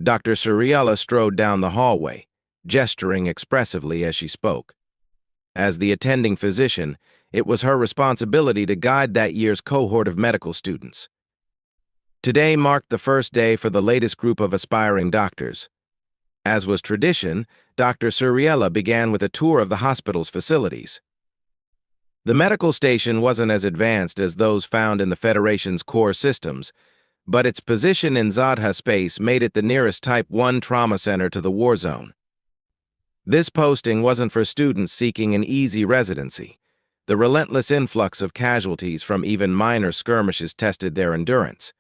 Dr. Suriella strode down the hallway, gesturing expressively as she spoke. As the attending physician, it was her responsibility to guide that year's cohort of medical students. Today marked the first day for the latest group of aspiring doctors. As was tradition, Dr. Suriella began with a tour of the hospital's facilities. The medical station wasn't as advanced as those found in the Federation's core systems, but its position in Zadha space made it the nearest Type 1 trauma center to the war zone. This posting wasn't for students seeking an easy residency. The relentless influx of casualties from even minor skirmishes tested their endurance.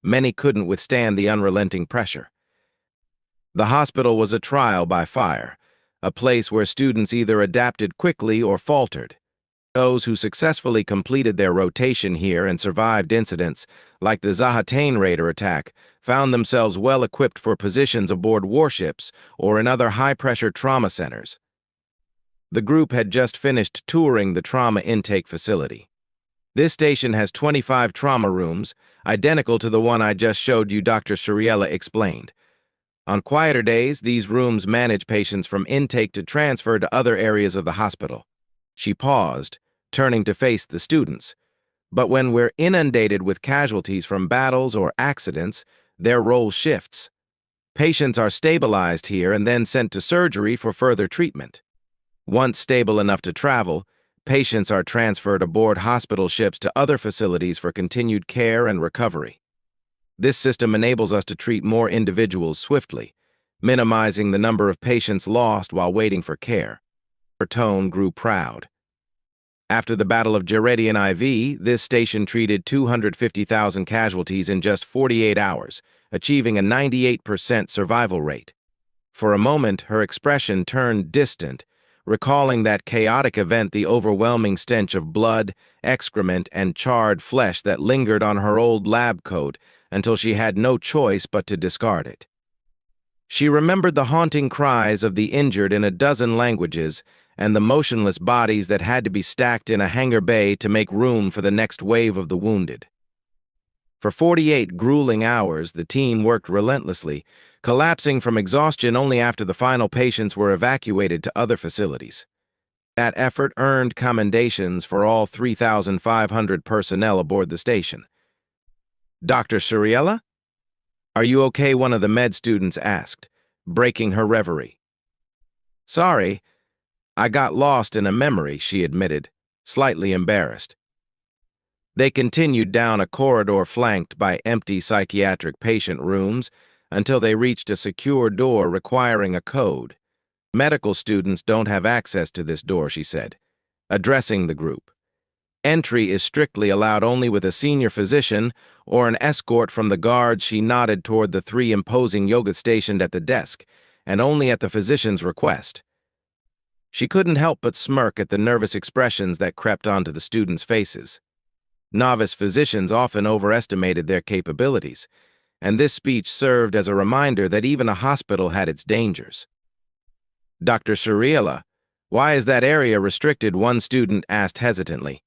Many couldn't withstand the unrelenting pressure. The hospital was a trial by fire, a place where students either adapted quickly or faltered. Those who successfully completed their rotation here and survived incidents, like the Zahatain Raider attack, found themselves well-equipped for positions aboard warships or in other high-pressure trauma centers. The group had just finished touring the trauma intake facility. This station has 25 trauma rooms, identical to the one I just showed you, Dr. Suriella explained. On quieter days, these rooms manage patients from intake to transfer to other areas of the hospital. She paused, turning to face the students. But when we're inundated with casualties from battles or accidents, their role shifts. Patients are stabilized here and then sent to surgery for further treatment. Once stable enough to travel, patients are transferred aboard hospital ships to other facilities for continued care and recovery. This system enables us to treat more individuals swiftly, minimizing the number of patients lost while waiting for care. Her tone grew proud. After the Battle of Geredian IV, this station treated 250,000 casualties in just 48 hours, achieving a 98% survival rate. For a moment, her expression turned distant, recalling that chaotic event, the overwhelming stench of blood, excrement, and charred flesh that lingered on her old lab coat until she had no choice but to discard it. She remembered the haunting cries of the injured in a dozen languages and the motionless bodies that had to be stacked in a hangar bay to make room for the next wave of the wounded. For 48 grueling hours, the team worked relentlessly, collapsing from exhaustion only after the final patients were evacuated to other facilities. That effort earned commendations for all 3,500 personnel aboard the station. Dr. Suriella? Are you okay? One of the med students asked, breaking her reverie. Sorry, I got lost in a memory, she admitted, slightly embarrassed. They continued down a corridor flanked by empty psychiatric patient rooms until they reached a secure door requiring a code. Medical students don't have access to this door, she said, addressing the group. Entry is strictly allowed only with a senior physician or an escort from the guards. She nodded toward the 3 imposing yogis stationed at the desk, and only at the physician's request. She couldn't help but smirk at the nervous expressions that crept onto the students' faces. Novice physicians often overestimated their capabilities, and this speech served as a reminder that even a hospital had its dangers. Dr. Suriella, why is that area restricted? One student asked hesitantly.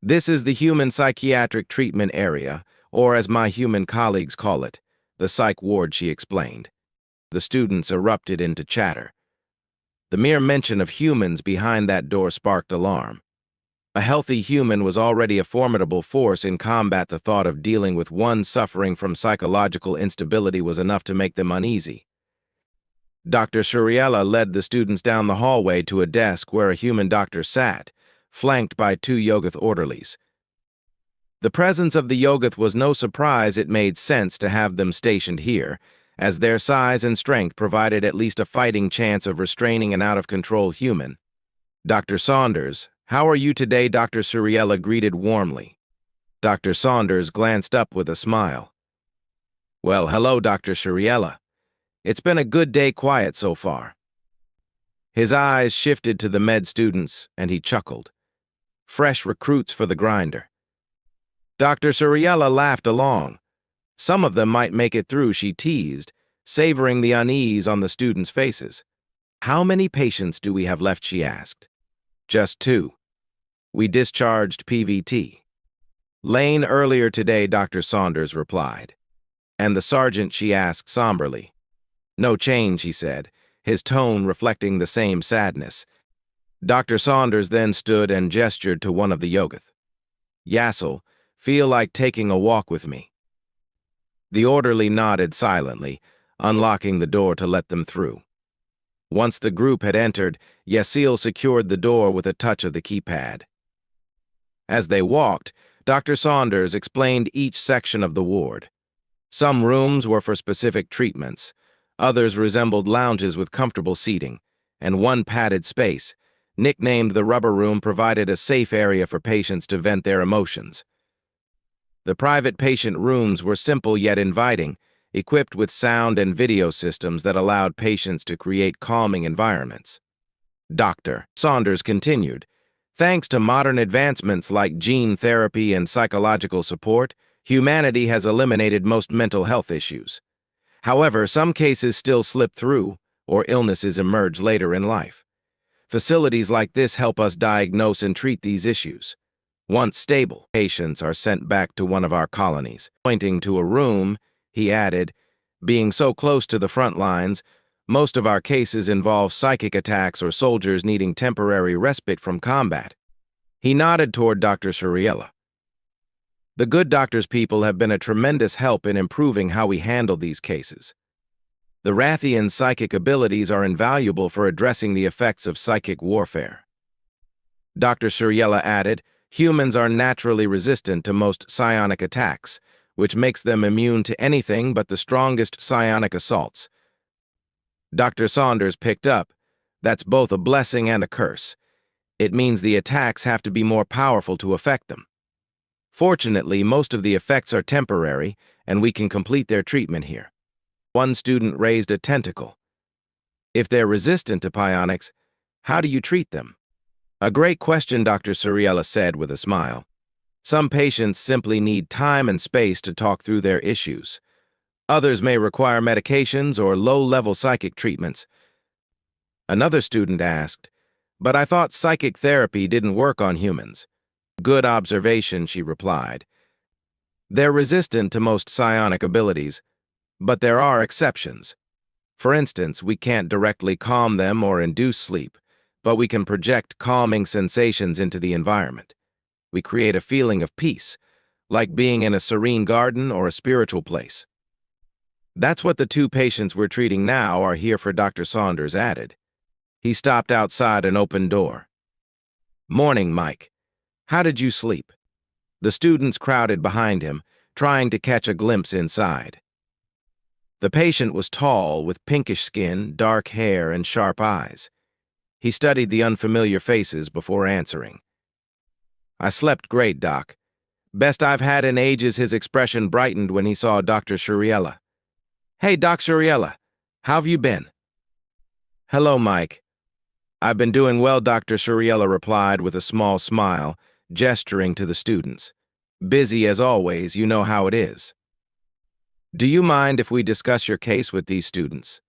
This is the human psychiatric treatment area, or as my human colleagues call it, the psych ward, she explained. The students erupted into chatter. The mere mention of humans behind that door sparked alarm. A healthy human was already a formidable force in combat. The thought of dealing with one suffering from psychological instability was enough to make them uneasy. Dr. Suriella led the students down the hallway to a desk where a human doctor sat, flanked by 2 Yogath orderlies. The presence of the Yogath was no surprise. It made sense to have them stationed here, as their size and strength provided at least a fighting chance of restraining an out-of-control human. Dr. Saunders, how are you today? Dr. Suriella greeted warmly. Dr. Saunders glanced up with a smile. Well, hello, Dr. Suriella. It's been a good day, quiet so far. His eyes shifted to the med students, and he chuckled. Fresh recruits for the grinder. Dr. Suriella laughed along. Some of them might make it through, she teased, savoring the unease on the students' faces. How many patients do we have left? She asked. Just 2. We discharged PVT. Lane earlier today, Dr. Saunders replied. And the sergeant, she asked somberly. No change, he said, his tone reflecting the same sadness. Dr. Saunders then stood and gestured to one of the Yogath. Yassel, feel like taking a walk with me. The orderly nodded silently, unlocking the door to let them through. Once the group had entered, Yassel secured the door with a touch of the keypad. As they walked, Dr. Saunders explained each section of the ward. Some rooms were for specific treatments, others resembled lounges with comfortable seating, and one padded space, nicknamed the rubber room, provided a safe area for patients to vent their emotions. The private patient rooms were simple yet inviting, equipped with sound and video systems that allowed patients to create calming environments. Dr. Saunders continued, thanks to modern advancements like gene therapy and psychological support, humanity has eliminated most mental health issues. However, some cases still slip through, or illnesses emerge later in life. Facilities like this help us diagnose and treat these issues. Once stable, patients are sent back to one of our colonies. Pointing to a room, he added, being so close to the front lines, most of our cases involve psychic attacks or soldiers needing temporary respite from combat. He nodded toward Dr. Suriella. The good doctor's people have been a tremendous help in improving how we handle these cases. The Rathian's psychic abilities are invaluable for addressing the effects of psychic warfare. Dr. Suriella added, humans are naturally resistant to most psionic attacks, which makes them immune to anything but the strongest psionic assaults. Dr. Saunders picked up, that's both a blessing and a curse. It means the attacks have to be more powerful to affect them. Fortunately, most of the effects are temporary, and we can complete their treatment here. One student raised a tentacle. If they're resistant to psionics, how do you treat them? A great question, Dr. Suriella said with a smile. Some patients simply need time and space to talk through their issues. Others may require medications or low-level psychic treatments. Another student asked, but I thought psychic therapy didn't work on humans. Good observation, she replied. They're resistant to most psionic abilities, but there are exceptions. For instance, we can't directly calm them or induce sleep, but we can project calming sensations into the environment. We create a feeling of peace, like being in a serene garden or a spiritual place. That's what the two patients we're treating now are here for, Dr. Saunders added. He stopped outside an open door. Morning, Mike. How did you sleep? The students crowded behind him, trying to catch a glimpse inside. The patient was tall, with pinkish skin, dark hair, and sharp eyes. He studied the unfamiliar faces before answering. I slept great, Doc. Best I've had in ages. His expression brightened when he saw Dr. Suriella. Hey, Doc Suriella, how've you been? Hello, Mike. I've been doing well, Dr. Suriella replied with a small smile, gesturing to the students. Busy as always, you know how it is. Do you mind if we discuss your case with these students?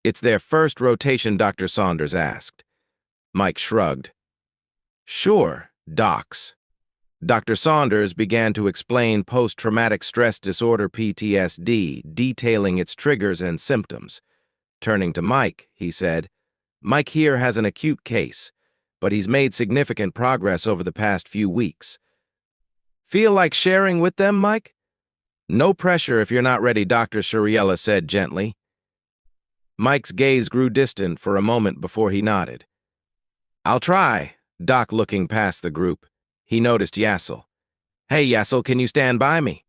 It's their first rotation, Dr. Saunders asked. Mike shrugged. Sure, docs. Dr. Saunders began to explain post-traumatic stress disorder PTSD, detailing its triggers and symptoms. Turning to Mike, he said, Mike here has an acute case, but he's made significant progress over the past few weeks. Feel like sharing with them, Mike? No pressure if you're not ready, Dr. Suriella said gently. Mike's gaze grew distant for a moment before he nodded. I'll try, Doc looking past the group. He noticed Yassel. Hey, Yassel, can you stand by me?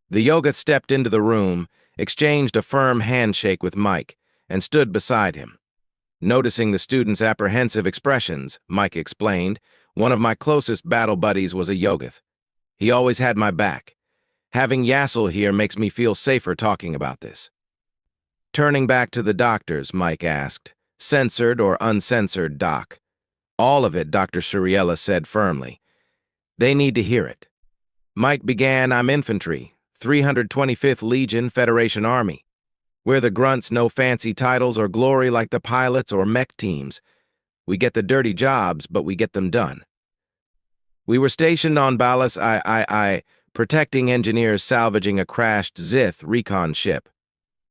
The Yogath stepped into the room, exchanged a firm handshake with Mike, and stood beside him. Noticing the student's apprehensive expressions, Mike explained, one of my closest battle buddies was a Yogath. He always had my back. Having Yassel here makes me feel safer talking about this. Turning back to the doctors, Mike asked, censored or uncensored, Doc? All of it, Dr. Suriella said firmly. They need to hear it. Mike began, I'm infantry, 325th Legion Federation Army. We're the grunts, no fancy titles or glory like the pilots or mech teams. We get the dirty jobs, but we get them done. We were stationed on Ballas, protecting engineers salvaging a crashed Zith recon ship.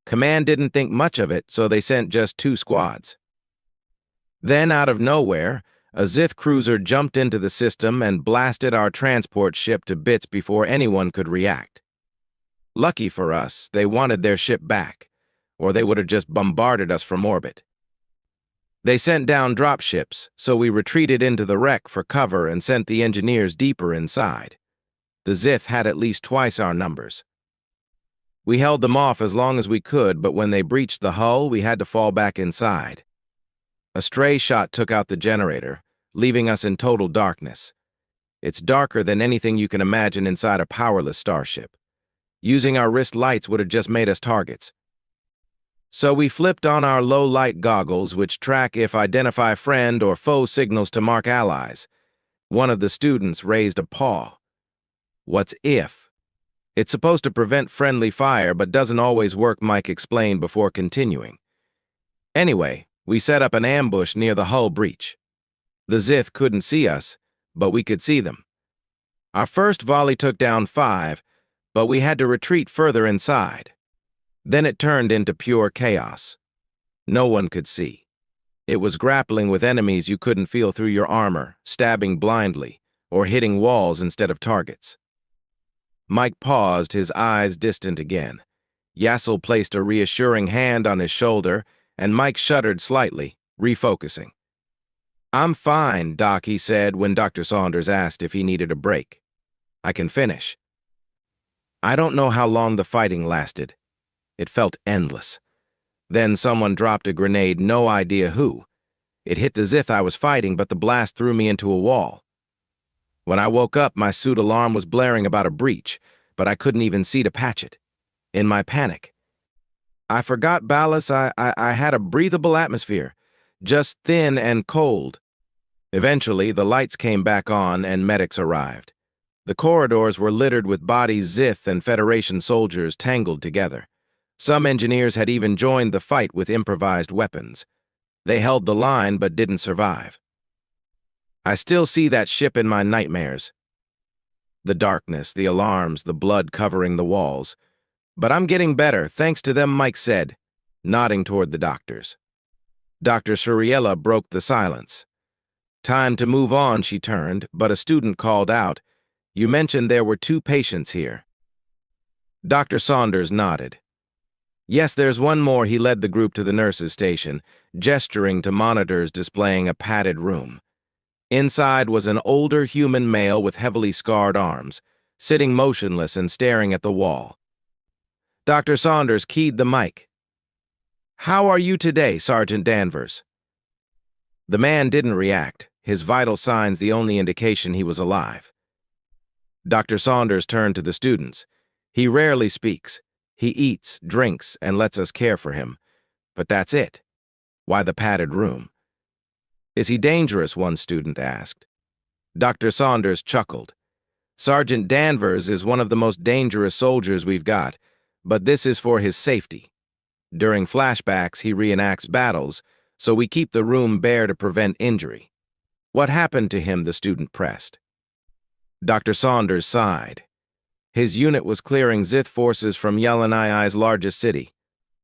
Command didn't think much of it, so they sent just 2 squads. Then, out of nowhere, a Zith cruiser jumped into the system and blasted our transport ship to bits before anyone could react. Lucky for us, they wanted their ship back, or they would have just bombarded us from orbit. They sent down dropships, so we retreated into the wreck for cover and sent the engineers deeper inside. The Zith had at least twice our numbers. We held them off as long as we could, but when they breached the hull, we had to fall back inside. A stray shot took out the generator, leaving us in total darkness. It's darker than anything you can imagine inside a powerless starship. Using our wrist lights would have just made us targets. So we flipped on our low-light goggles, which track if identify friend or foe signals to mark allies. One of the students raised a paw. What's if? It's supposed to prevent friendly fire, but doesn't always work, Mike explained before continuing. Anyway, we set up an ambush near the hull breach. The Zith couldn't see us, but we could see them. Our first volley took down 5, but we had to retreat further inside. Then it turned into pure chaos. No one could see. It was grappling with enemies you couldn't feel through your armor, stabbing blindly, or hitting walls instead of targets. Mike paused, his eyes distant again. Yassel placed a reassuring hand on his shoulder, and Mike shuddered slightly, refocusing. "I'm fine, Doc," he said when Dr. Saunders asked if he needed a break. "I can finish." I don't know how long the fighting lasted. It felt endless. Then someone dropped a grenade, no idea who. It hit the Zith I was fighting, but the blast threw me into a wall. When I woke up, my suit alarm was blaring about a breach, but I couldn't even see to patch it. In my panic, I forgot ballast. I had a breathable atmosphere, just thin and cold. Eventually, the lights came back on and medics arrived. The corridors were littered with bodies, Zith and Federation soldiers tangled together. Some engineers had even joined the fight with improvised weapons. They held the line but didn't survive. I still see that ship in my nightmares. The darkness, the alarms, the blood covering the walls. But I'm getting better, thanks to them, Mike said, nodding toward the doctors. Dr. Suriella broke the silence. Time to move on, she turned, but a student called out, "You mentioned there were 2 patients here." Dr. Saunders nodded. "Yes, there's one more." He led the group to the nurse's station, gesturing to monitors displaying a padded room. Inside was an older human male with heavily scarred arms, sitting motionless and staring at the wall. Dr. Saunders keyed the mic. "How are you today, Sergeant Danvers?" The man didn't react, his vital signs the only indication he was alive. Dr. Saunders turned to the students. "He rarely speaks. He eats, drinks, and lets us care for him. But that's it. Why the padded room?" "Is he dangerous?" one student asked. Dr. Saunders chuckled. "Sergeant Danvers is one of the most dangerous soldiers we've got, but this is for his safety. During flashbacks, he reenacts battles, so we keep the room bare to prevent injury." "What happened to him?" the student pressed. Dr. Saunders sighed. His unit was clearing Zith forces from Yeleniai's largest city.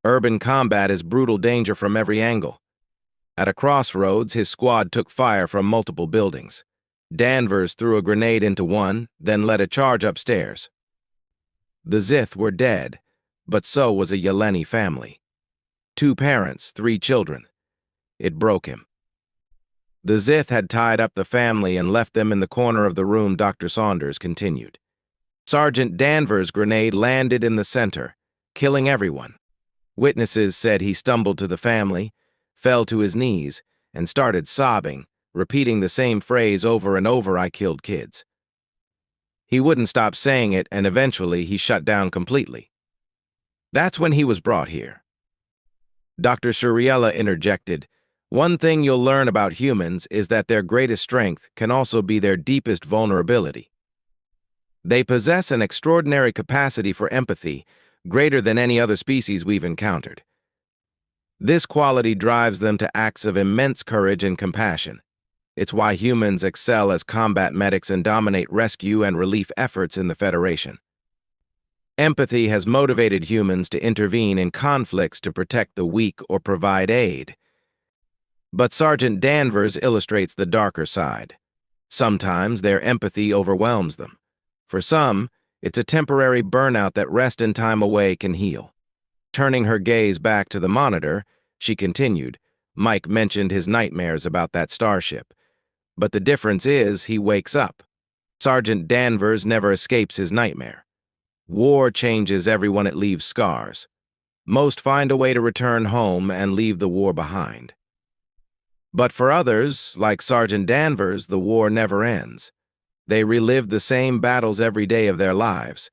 Urban combat is brutal danger from every angle. At a crossroads, his squad took fire from multiple buildings. Danvers threw a grenade into one, then led a charge upstairs. The Zith were dead, but so was a Yeleni family. 2 parents, 3 children. It broke him. The Zith had tied up the family and left them in the corner of the room. Dr. Saunders continued. Sergeant Danvers' grenade landed in the center, killing everyone. Witnesses said he stumbled to the family, fell to his knees, and started sobbing, repeating the same phrase over and over, "I killed kids." He wouldn't stop saying it, and eventually he shut down completely. That's when he was brought here. Dr. Suriella interjected, "One thing you'll learn about humans is that their greatest strength can also be their deepest vulnerability. They possess an extraordinary capacity for empathy, greater than any other species we've encountered. This quality drives them to acts of immense courage and compassion. It's why humans excel as combat medics and dominate rescue and relief efforts in the Federation. Empathy has motivated humans to intervene in conflicts to protect the weak or provide aid. But Sergeant Danvers illustrates the darker side. Sometimes their empathy overwhelms them. For some, it's a temporary burnout that rest and time away can heal. Turning her gaze back to the monitor, she continued, "Mike mentioned his nightmares about that starship. But the difference is he wakes up. Sergeant Danvers never escapes his nightmare. War changes everyone, it leaves scars. Most find a way to return home and leave the war behind. But for others, like Sergeant Danvers, the war never ends. They relive the same battles every day of their lives,